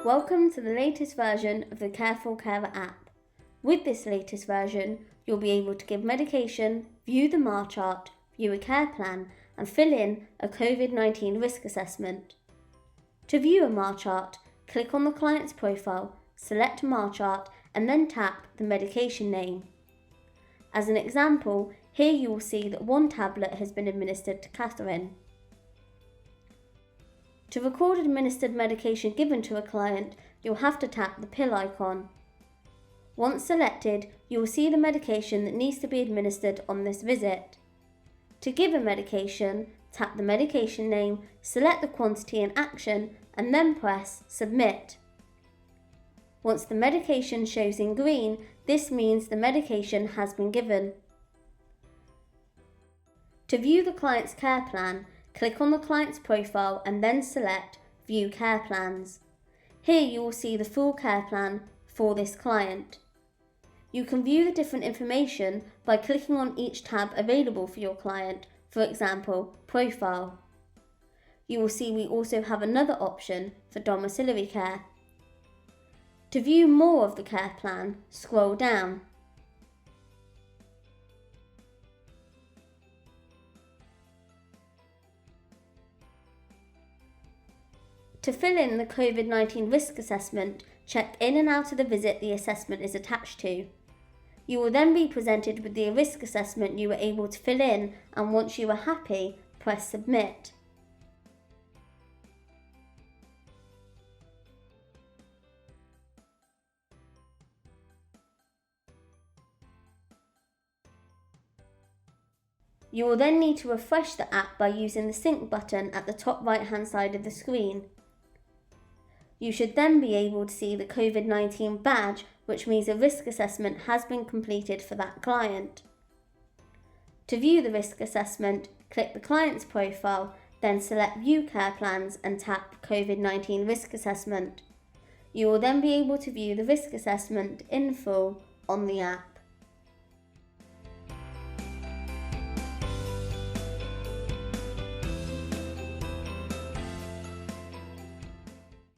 Welcome to the latest version of the CareFor Carer app. With this latest version, you'll be able to give medication, view the MAR chart, view a care plan, and fill in a COVID-19 risk assessment. To view a MAR chart, click on the client's profile, select MAR chart, and then tap the medication name. As an example, here you will see that one tablet has been administered to Catherine. To record administered medication given to a client, you'll have to tap the pill icon. Once selected, you will see the medication that needs to be administered on this visit. To give a medication, tap the medication name, select the quantity and action, and then press Submit. Once the medication shows in green, this means the medication has been given. To view the client's care plan, click on the client's profile and then select View Care Plans. Here you will see the full care plan for this client. You can view the different information by clicking on each tab available for your client, for example, Profile. You will see we also have another option for domiciliary care. To view more of the care plan, scroll down. To fill in the COVID-19 risk assessment, check in and out of the visit the assessment is attached to. You will then be presented with the risk assessment you were able to fill in, and once you are happy, press Submit. You will then need to refresh the app by using the sync button at the top right hand side of the screen. You should then be able to see the COVID-19 badge, which means a risk assessment has been completed for that client. To view the risk assessment, click the client's profile, then select View Care Plans and tap COVID-19 Risk Assessment. You will then be able to view the risk assessment in full on the app.